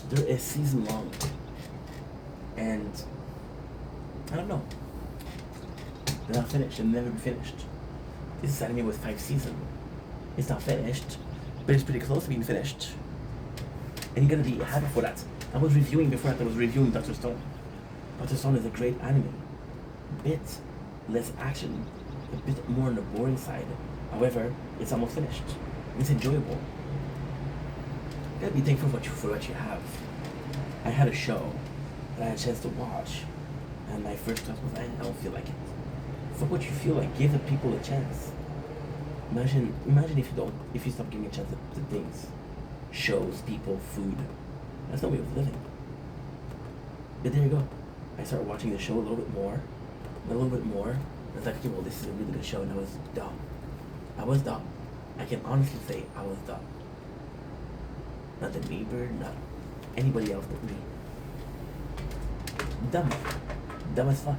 They're a season long, and I don't know. They're not finished. They'll never be finished. This is anime with 5 seasons. It's not finished, but it's pretty close to being finished. And you're gonna be happy for that. I was reviewing before that. I was reviewing Dr. Stone. Dr. Stone is a great anime. A bit less action, a bit more on the boring side. However, it's almost finished. It's enjoyable. You gotta be thankful for what you have. I had a show that I had a chance to watch, and my first thought was, I don't feel like it. Fuck what you feel like. Give the people a chance. Imagine if you stop giving a chance to things, shows, people, food. That's no way of living. But there you go. I started watching the show a little bit more. I was like, okay, well, this is a really good show, and I was dumb. I can honestly say I was dumb. Not the neighbor, not anybody else but me. Dumb. Dumb as fuck.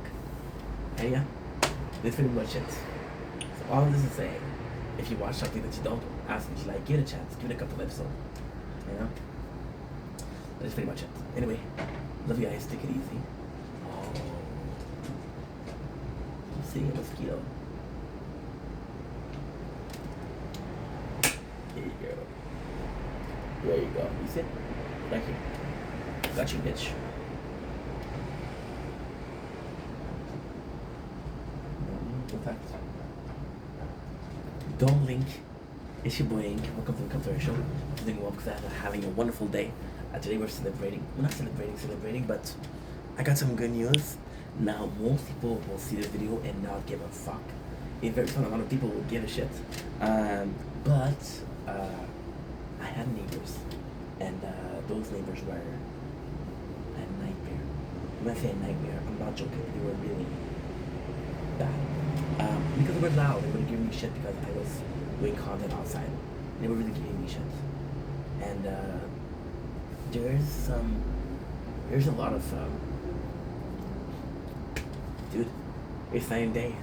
And yeah, that's pretty much it. So all of this is saying, if you watch something that you don't absolutely like, give it a chance. Give it a couple episodes. You know? That's pretty much it. Anyway, love you guys. Take it easy. Oh. I'm seeing a mosquito. There you go. There you go. You see it? Right here. Got you, bitch. In fact, don't link. It's your boy Ink. Welcome to the Culture Show. I'm doing well because I'm having a wonderful day. Today we're celebrating. We're not celebrating, but I got some good news. Now most people will see the video and not give a fuck. A very small amount of people will give a shit. But I had neighbors, and those neighbors were a nightmare. When I say a nightmare, I'm not joking. They were really bad. Because they were loud, they were giving me shit because I was doing content outside. They were really giving me shit. And there's a lot of dude, it's night and day.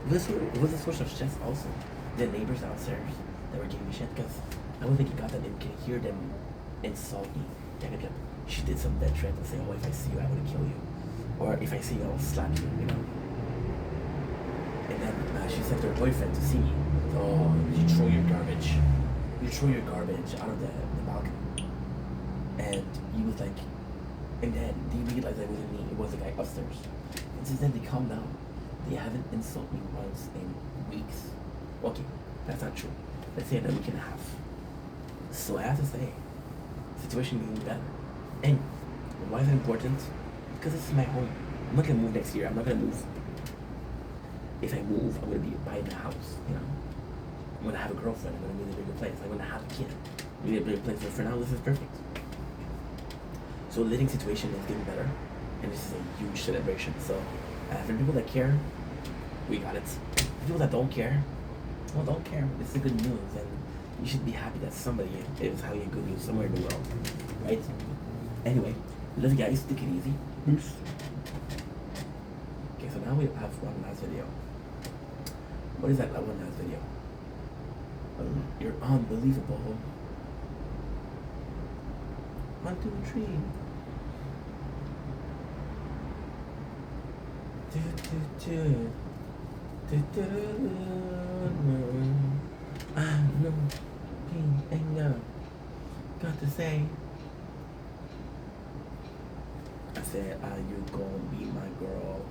It was a source of stress also. The neighbors downstairs that were giving me shit because I don't think you got that they can hear them insult me. She did some dead threat and say, oh, if I see you, I want to kill you. Or if I see you, I'll slap you, you know. And then she sent her boyfriend to see me. So, you throw your garbage out of the balcony. And he was like, and then they realized that it wasn't me, it was the guy upstairs. And since then they calmed down. They haven't insulted me once in weeks. Okay, that's not true. Let's say a week and a half. So I have to say, situation getting better. And why is it important? Because this is my home. I'm not gonna move next year. I'm not gonna move. If I move, I'm gonna be buying a house, you know. I'm gonna have a girlfriend. I'm gonna move to a bigger place. I'm gonna have a kid. I'm gonna be a bigger place. But for now, this is perfect. So the living situation is getting better, and this is a huge celebration. So for people that care, we got it. For people that don't care, well, don't care. This is good news, and you should be happy that somebody is having a good news somewhere in the world, right? Anyway, love you guys. Take it easy. Peace. Okay, so now we have one last video. What is that one last video? You're unbelievable. 1, 2, 3. No pain, anger. Got to say. I said, are you gonna be my girl?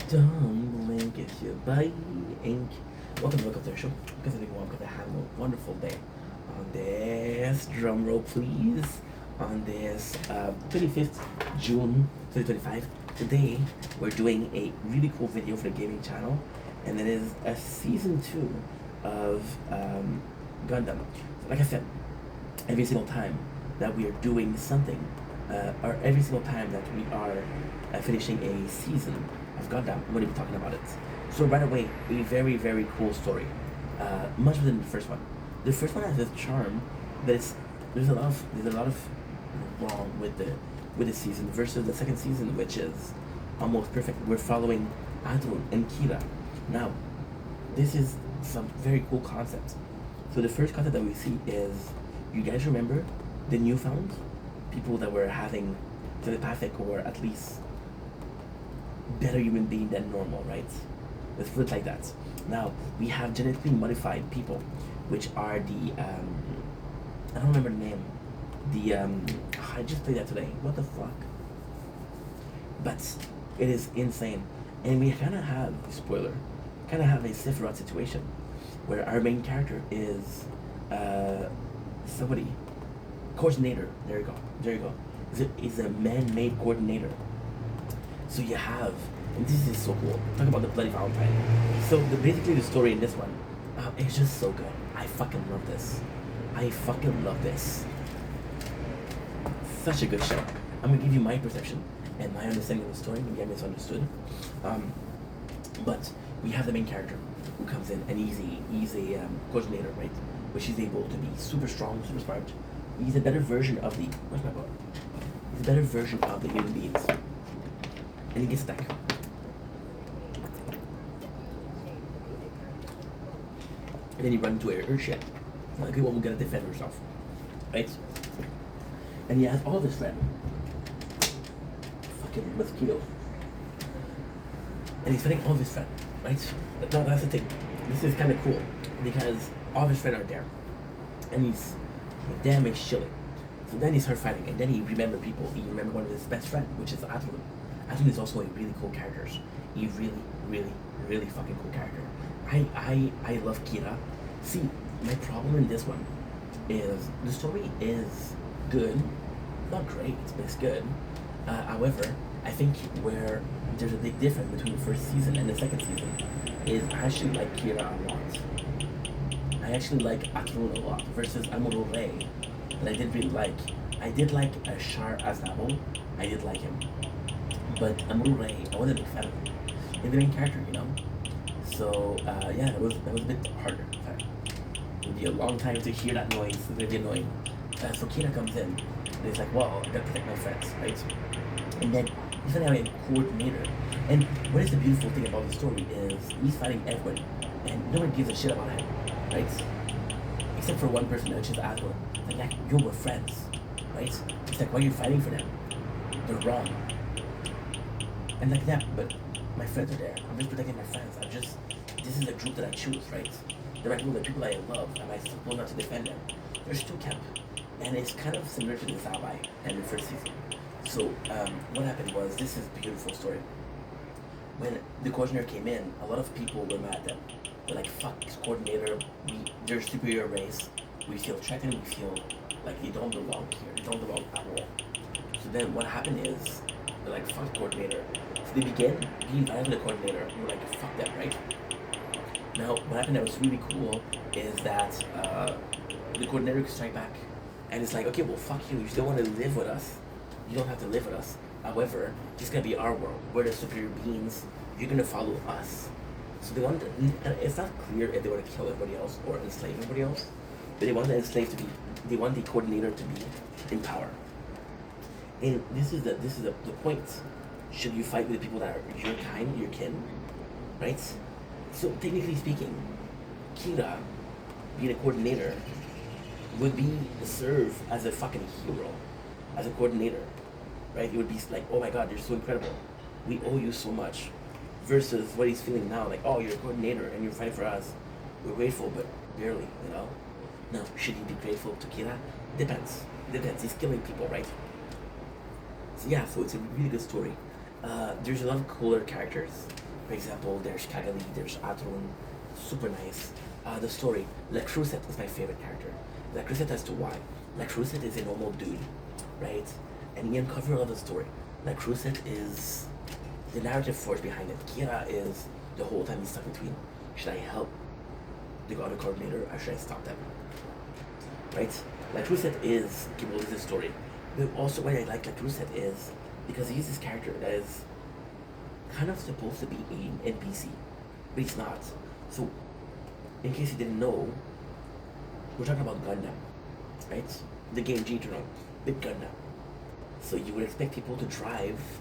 Don't blink if you bite ink. Welcome to the show. Because I had a wonderful day. On this, drum roll please. On this 25th June 2025. Today we're doing a really cool video for the gaming channel, and it is a season 2 of Gundam. So like I said, every single time that we are doing something, or every single time that we are finishing a season of Gundam, I'm going to be talking about it. So right away, a very, very cool story, much better than the first one. The first one has this charm, but there's a lot of wrong with the with this season versus the second season, which is almost perfect. We're following Adrun and Kira. Now, this is some very cool concepts. So the first concept that we see is, you guys remember the newfound people that were having telepathic or at least better human being than normal, right? Let's put it like that. Now we have genetically modified people, which are the I don't remember the name. The I just played that today. What the fuck? But it is insane, and we kind of have spoiler, kind of have a Sephiroth situation, where our main character is somebody coordinator. There you go. There you go. Is a man-made coordinator. So you have, and this is so cool. Talk about the Bloody Valentine. So basically the story in this one, it's just so good. I fucking love this. I fucking love this. Such a good show. I'm gonna give you my perception and my understanding of the story. Maybe I misunderstood. But we have the main character who comes in and he's a coordinator, right? Which he's able to be super strong, super smart. He's a better version of the, where's my book? He's a better version of the human beings. And he gets stuck. And then he runs into an Earthship. Like people who gotta defend herself. Right? And he has all of his friends. Fucking mosquito. And he's fighting all of his friends, right? But no, that's the thing. This is kinda cool. Because all of his friends are there. And he's like, damn, he's chilling. So then he starts fighting, and then he remember people. He remember one of his best friends, which is Adrun. Adrun is also a really cool character. He really fucking cool character. I love Kira. See, my problem in this one is the story is good, not great, but it's good. However, I think where there's a big difference between the first season and the second season is I actually like Kira a lot. I actually like Adrun a lot versus Amuro Ray that I did really like. I did like Shar Aznavour. I did like him. But Amuro Ray, I wasn't a big fan of him. He's the main character, you know? So, yeah, that was a bit harder. It would be a long time to hear that noise. It's really annoying. So Kira comes in, and it's like, well, I gotta protect my friends, right? And then he's gonna have a coordinator. And what is the beautiful thing about the story is he's fighting everybody, and nobody gives a shit about him, right? Except for one person, which is Adrun. Like, you were friends, right? It's like, why are you fighting for them? They're wrong. And like that, but my friends are there. I'm just protecting my friends. This is the group that I choose, right? The right group, the people I love. Am I supposed not to defend them? There's two camps. And it's kind of similar to this ally and the first season. So, what happened was, this is a beautiful story. When the coordinator came in, a lot of people were mad at them. They're like, fuck this coordinator, they're a superior race. We feel threatened, we feel like they don't belong here, they don't belong at all. So then what happened is, they're like, fuck the coordinator. So they began being violent with the coordinator. We're like, fuck that, right? Now, what happened that was really cool is that the coordinator could strike back. And it's like, okay, well, fuck you. You still want to live with us. You don't have to live with us. However, this is going to be our world. We're the superior beings. You're going to follow us. So they want to, it's not clear if they want to kill everybody else or enslave everybody else. But they want the enslaved to be, they want the coordinator to be in power. And this is the point. Should you fight with the people that are your kind, your kin, right? So technically speaking, Kira, being a coordinator, would be serve as a fucking hero, as a coordinator, right? It would be like, oh my god, you're so incredible. We owe you so much. Versus what he's feeling now, like, oh, you're a coordinator and you're fighting for us. We're grateful, but barely, you know? Now, should he be grateful to Kira? Depends. He's killing people, right? So yeah, so it's a really good story. There's a lot of cooler characters. For example, there's Cagalli, there's Adrun, super nice. The story, La Crusette is my favorite character. La Crusette as to why. La Crusette is a normal dude, right? And he uncovered all the story. La Crusette is the narrative force behind it. Kira is the whole time he's stuck between, should I help the god coordinator or should I stop them? Right? La Crusette is capable of this story. But also why I like La Crusette is because he's this character that is kind of supposed to be an NPC, but he's not. So, in case you didn't know, we're talking about Gundam, right? The game G-Turno, Big Gundam. So you would expect people to drive